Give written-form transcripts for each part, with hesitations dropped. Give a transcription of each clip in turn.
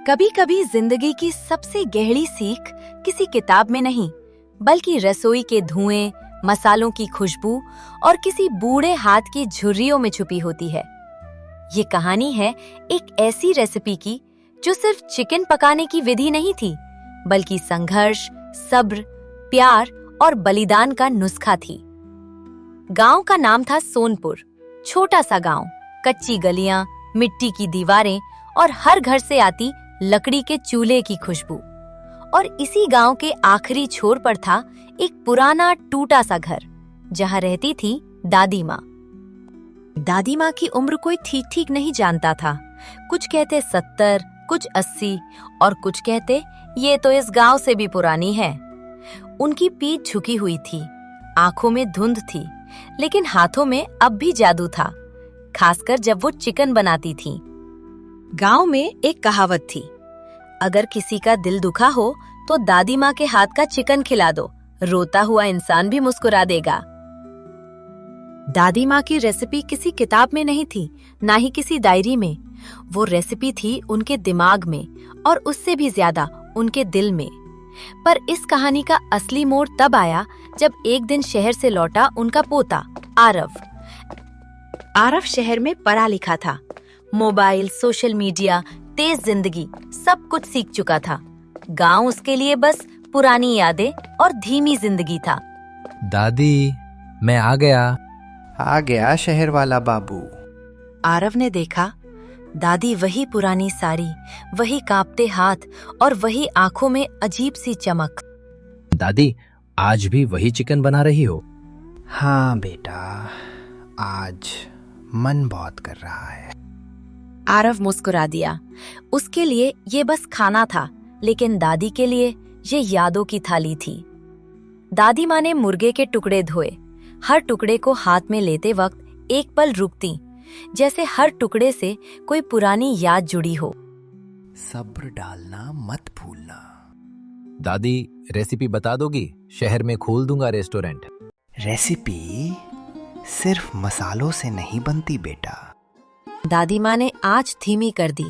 कभी कभी जिंदगी की सबसे गहरी सीख किसी किताब में नहीं, बल्कि रसोई के धुएं, मसालों की खुशबू और किसी बूढ़े हाथ की झुर्रियों में छुपी होती है। ये कहानी है एक ऐसी रेसिपी की जो सिर्फ चिकन पकाने की विधि नहीं थी, बल्कि संघर्ष, सब्र, प्यार और बलिदान का नुस्खा थी। गांव का नाम था सोनपुर। छोटा सा गांव, कच्ची गलियां, मिट्टी की दीवारें और हर घर से आती लकड़ी के चूल्हे की खुशबू। और इसी गांव के आखिरी छोर पर था एक पुराना टूटा सा घर, जहां रहती थी दादी माँ। दादी माँ की उम्र कोई ठीक नहीं जानता था। कुछ कहते 70, कुछ 80 और कुछ कहते ये तो इस गांव से भी पुरानी है। उनकी पीठ झुकी हुई थी, आंखों में धुंध थी, लेकिन हाथों में अब भी जादू था, खासकर जब वो चिकन बनाती थी। गांव में एक कहावत थी, अगर किसी का दिल दुखा हो तो दादी माँ के हाथ का चिकन खिला दो, रोता हुआ इंसान भी मुस्कुरा देगा। दादी माँ की रेसिपी किसी किताब में नहीं थी, ना ही किसी डायरी में। वो रेसिपी थी उनके दिमाग में और उससे भी ज्यादा उनके दिल में। पर इस कहानी का असली मोड़ तब आया जब एक दिन शहर से लौटा उनका पोता आरव। आरव शहर में पढ़ा लिखा था, मोबाइल, सोशल मीडिया, तेज जिंदगी सब कुछ सीख चुका था। गांव उसके लिए बस पुरानी यादें और धीमी जिंदगी था। दादी, मैं आ गया शहर वाला बाबू। आरव ने देखा, दादी वही पुरानी साड़ी, वही कांपते हाथ और वही आंखों में अजीब सी चमक। दादी, आज भी वही चिकन बना रही हो? हाँ बेटा, आज मन बहुत कर रहा है। आरव मुस्कुरा दिया। उसके लिए ये बस खाना था, लेकिन दादी के लिए ये यादों की थाली थी। दादी माँ ने मुर्गे के टुकड़े धोए। हर टुकड़े को हाथ में लेते वक्त एक पल रुकती, जैसे हर टुकड़े से कोई पुरानी याद जुड़ी हो। सब्र डालना मत भूलना। दादी, रेसिपी बता दोगी? शहर में खोल दूंगा रेस्टोरेंट। रेसिपी सिर्फ मसालों से नहीं बनती बेटा। दादी माँ ने आँच धीमी कर दी,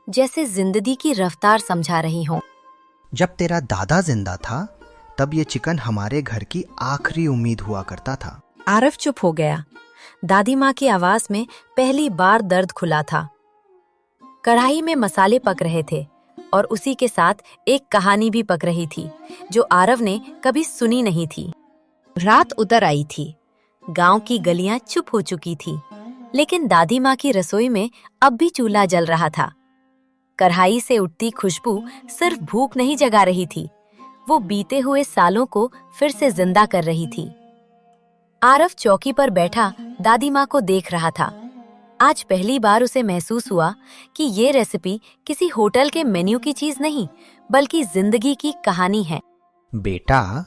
जैसे जिंदगी की रफ्तार समझा रही हो। जब तेरा दादा जिंदा था, तब ये चिकन हमारे घर की आखिरी उम्मीद हुआ करता था। आरव चुप हो गया। दादी माँ की आवाज में पहली बार दर्द खुला था। कढ़ाई में मसाले पक रहे थे और उसी के साथ एक कहानी भी पक रही थी, जो आरव ने कभी सुनी नहीं थी। रात उतर आई थी। गांव की गलियां चुप हो चुकी थी, लेकिन दादी माँ की रसोई में अब भी चूल्हा जल रहा था। कढ़ाई से उठती खुशबू सिर्फ भूख नहीं जगा रही थी, वो बीते हुए सालों को फिर से जिंदा कर रही थी। आरव चौकी पर बैठा दादी माँ को देख रहा था। आज पहली बार उसे महसूस हुआ कि ये रेसिपी किसी होटल के मेन्यू की चीज नहीं, बल्कि जिंदगी की कहानी है। बेटा,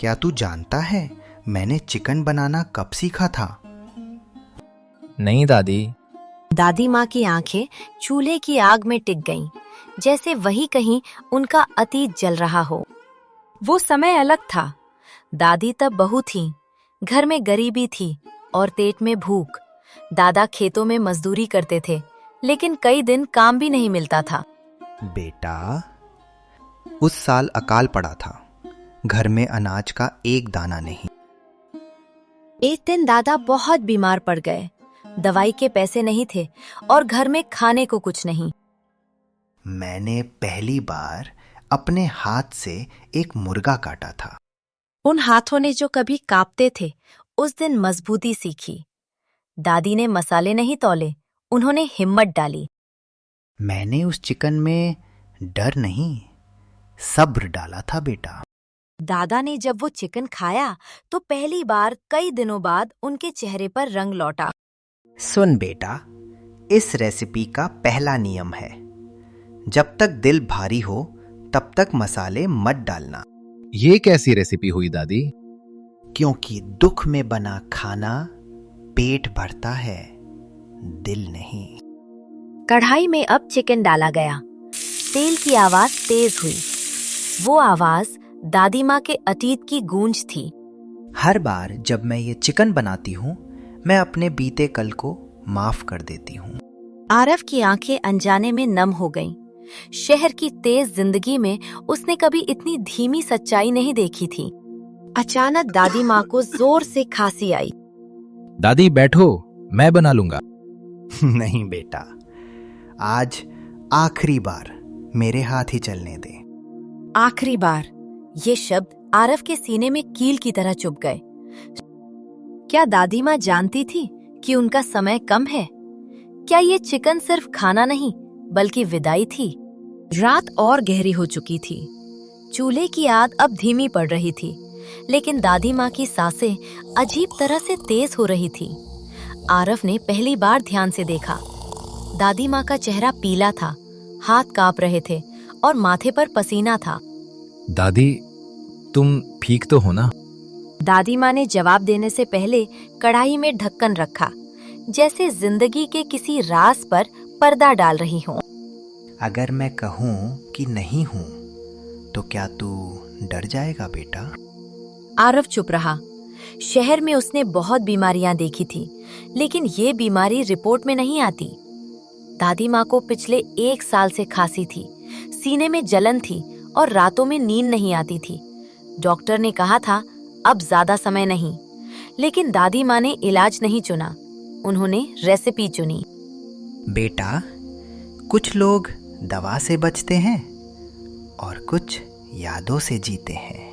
क्या तू जानता है मैंने चिकन बनाना कब सीखा था? नहीं दादी। दादी माँ की आंखें चूल्हे की आग में टिक गईं, जैसे वही कहीं उनका अतीत जल रहा हो। वो समय अलग था। दादी तब बहू थी, घर में गरीबी थी और पेट में भूख। दादा खेतों में मजदूरी करते थे, लेकिन कई दिन काम भी नहीं मिलता था। बेटा, उस साल अकाल पड़ा था। घर में अनाज का एक दाना नहीं। एक दिन दादा बहुत बीमार पड़ गए। दवाई के पैसे नहीं थे और घर में खाने को कुछ नहीं। मैंने पहली बार अपने हाथ से एक मुर्गा काटा था। उन हाथों ने जो कभी कांपते थे, उस दिन मजबूती सीखी। दादी ने मसाले नहीं तौले, उन्होंने हिम्मत डाली। मैंने उस चिकन में डर नहीं, सब्र डाला था बेटा। दादा ने जब वो चिकन खाया तो पहली बार कई दिनों बाद उनके चेहरे पर रंग लौटा। सुन बेटा, इस रेसिपी का पहला नियम है, जब तक दिल भारी हो तब तक मसाले मत डालना। ये कैसी रेसिपी हुई दादी? क्योंकि दुख में बना खाना पेट भरता है, दिल नहीं। कढ़ाई में अब चिकन डाला गया। तेल की आवाज तेज हुई। वो आवाज दादी माँ के अतीत की गूंज थी। हर बार जब मैं ये चिकन बनाती हूँ, मैं अपने बीते कल को माफ कर देती हूँ। आरव की आंखें अनजाने में नम हो गईं। शहर की तेज जिंदगी में उसने कभी इतनी धीमी सच्चाई नहीं देखी थी। अचानक दादी माँ को जोर से खांसी आई। दादी बैठो, मैं बना लूंगा। नहीं बेटा, आज आखिरी बार मेरे हाथ ही चलने दे। आखिरी बार, ये शब्द आरव के सीने में कील की तरह चुभ गए। क्या दादी माँ जानती थी कि उनका समय कम है? क्या ये चिकन सिर्फ खाना नहीं बल्कि विदाई थी? रात और गहरी हो चुकी थी। चूल्हे की आग अब धीमी पड़ रही थी, लेकिन दादी माँ की सांसें अजीब तरह से तेज हो रही थी। आरव ने पहली बार ध्यान से देखा। दादी माँ का चेहरा पीला था, हाथ कांप रहे थे और माथे पर पसीना था। दादी, तुम ठीक तो हो ना? दादी माँ ने जवाब देने से पहले कढ़ाई में ढक्कन रखा, जैसे जिंदगी के किसी राज पर पर्दा डाल रही हो। अगर मैं कहूँ कि नहीं हूँ तो क्या तू डर जाएगा बेटा? आरव चुप रहा। शहर में उसने बहुत बीमारियां देखी थी, लेकिन ये बीमारी रिपोर्ट में नहीं आती। दादी माँ को पिछले 1 साल से खांसी थी, सीने में जलन थी और रातों में नींद नहीं आती थी। डॉक्टर ने कहा था अब ज्यादा समय नहीं, लेकिन दादी माँ ने इलाज नहीं चुना, उन्होंने रेसिपी चुनी। बेटा, कुछ लोग दवा से बचते हैं और कुछ यादों से जीते हैं।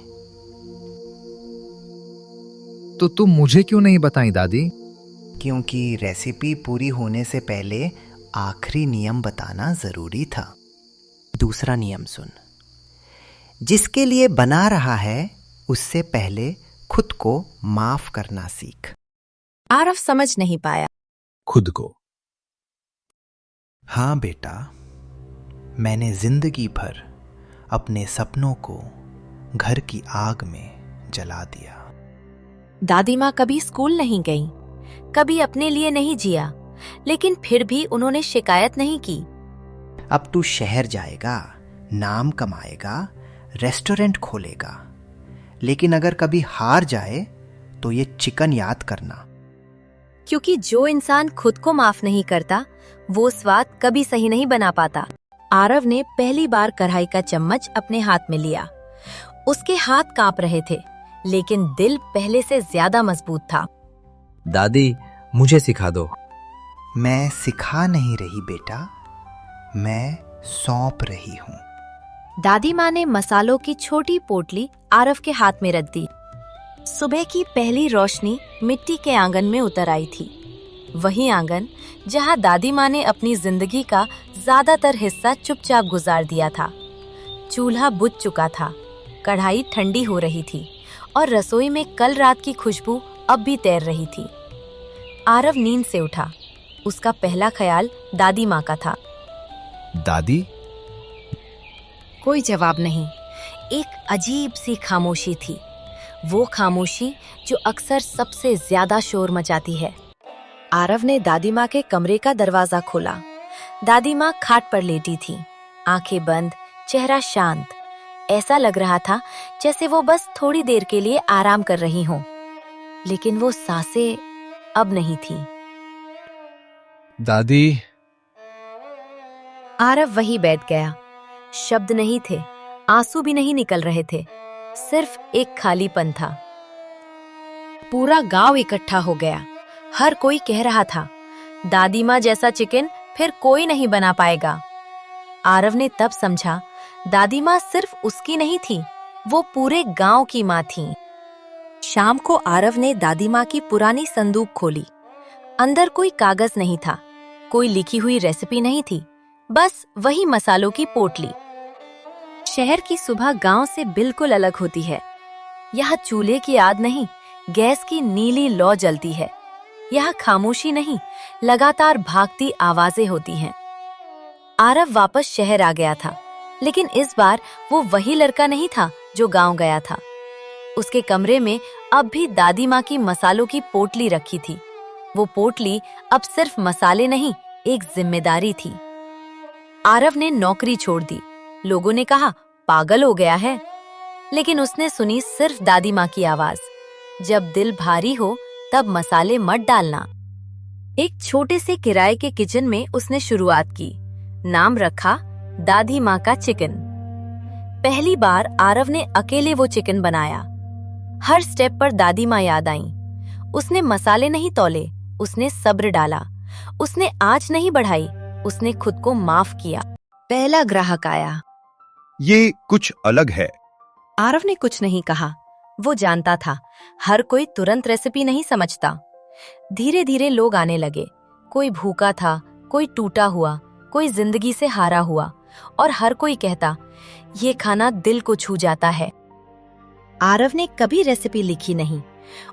तो तुम मुझे क्यों नहीं बताई दादी? क्योंकि रेसिपी पूरी होने से पहले आखिरी नियम बताना जरूरी था। दूसरा नियम सुन। जिसके लिए बना रहा है उससे पहले खुद को माफ करना सीख। आरव समझ नहीं पाया। खुद को? हाँ बेटा, मैंने जिंदगी भर अपने सपनों को घर की आग में जला दिया। दादी माँ कभी स्कूल नहीं गईं, कभी अपने लिए नहीं जिया, लेकिन फिर भी उन्होंने शिकायत नहीं की। अब तू शहर जाएगा, नाम कमाएगा, रेस्टोरेंट खोलेगा, लेकिन अगर कभी हार जाए तो ये चिकन याद करना। क्योंकि जो इंसान खुद को माफ नहीं करता, वो स्वाद कभी सही नहीं बना पाता। आरव ने पहली बार कढ़ाई का चम्मच अपने हाथ में लिया। उसके हाथ कांप रहे थे, लेकिन दिल पहले से ज्यादा मजबूत था। दादी, मुझे सिखा दो। मैं सिखा नहीं रही बेटा, मैं सौंप रही हूँ। दादी माँ ने मसालों की छोटी पोटली आरव के हाथ में रख दी। सुबह की पहली रोशनी मिट्टी के आंगन में उतर आई थी। वही आंगन जहाँ दादी माँ ने अपनी जिंदगी का ज्यादातर हिस्सा चुपचाप गुजार दिया था। चूल्हा बुझ चुका था, कढ़ाई ठंडी हो रही थी और रसोई में कल रात की खुशबू अब भी तैर रही थी। आरव नींद से उठा। उसका पहला ख्याल दादी माँ का था। दादी? कोई जवाब नहीं। एक अजीब सी खामोशी थी, वो खामोशी जो अक्सर सबसे ज्यादा शोर मचाती है। आरव ने दादी माँ के कमरे का दरवाजा खोला। दादी माँ खाट पर लेटी थी, आंखें बंद, चेहरा शांत। ऐसा लग रहा था जैसे वो बस थोड़ी देर के लिए आराम कर रही हों, लेकिन वो सांसें अब नहीं थी। दादी? आरव वहीं बैठ गया। शब्द नहीं थे, आंसू भी नहीं निकल रहे थे, सिर्फ एक खालीपन था। पूरा गांव इकट्ठा हो गया। हर कोई कह रहा था, दादी माँ जैसा चिकन फिर कोई नहीं बना पाएगा। आरव ने तब समझा, दादी माँ सिर्फ उसकी नहीं थी, वो पूरे गांव की माँ थी। शाम को आरव ने दादी माँ की पुरानी संदूक खोली। अंदर कोई कागज नहीं था, कोई लिखी हुई रेसिपी नहीं थी, बस वही मसालों की पोटली। शहर की सुबह गांव से बिल्कुल अलग होती है। यहाँ चूल्हे की आग नहीं, गैस की नीली लौ जलती है। यहाँ खामोशी नहीं, लगातार भागती आवाजें होती हैं। आरव वापस शहर आ गया था, लेकिन इस बार वो वही लड़का नहीं था जो गांव गया था। उसके कमरे में अब भी दादी माँ की मसालों की पोटली रखी थी। वो पोटली अब सिर्फ मसाले नहीं, एक जिम्मेदारी थी। आरव ने नौकरी छोड़ दी। लोगों ने कहा पागल हो गया है, लेकिन उसने सुनी सिर्फ दादी माँ की आवाज, जब दिल भारी हो तब मसाले मत डालना। एक छोटे से किराए के किचन में उसने शुरुआत की। नाम रखा दादी माँ का चिकन। पहली बार आरव ने अकेले वो चिकन बनाया। हर स्टेप पर दादी माँ याद आई। उसने मसाले नहीं तौले, उसने सब्र डाला। उसने आंच नहीं बढ़ाई, उसने खुद को माफ किया। पहला ग्राहक आया। ये कुछ अलग है। आरव ने कुछ नहीं कहा। वो जानता था हर कोई तुरंत रेसिपी नहीं समझता। धीरे धीरे लोग आने लगे। कोई भूखा था, कोई टूटा हुआ, कोई जिंदगी से हारा हुआ, और हर कोई कहता ये खाना दिल को छू जाता है। आरव ने कभी रेसिपी लिखी नहीं,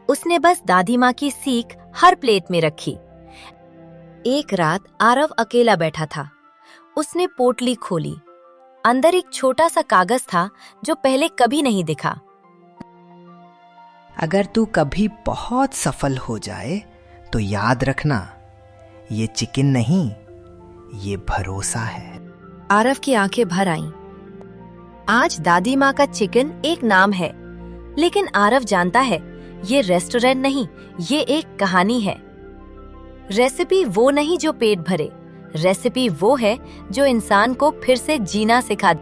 उसने बस दादी माँ की सीख हर प्लेट में रखी। एक रात आरव अकेला बैठा था। उसने पोटली खोली। अंदर एक छोटा सा कागज था जो पहले कभी नहीं दिखा। अगर तू कभी बहुत सफल हो जाए तो याद रखना, ये चिकन नहीं, ये भरोसा है। आरव की आंखें भर आईं। आज दादी माँ का चिकन एक नाम है, लेकिन आरव जानता है ये रेस्टोरेंट नहीं, ये एक कहानी है। रेसिपी वो नहीं जो पेट भरे, रेसिपी वो है जो इंसान को फिर से जीना सिखा।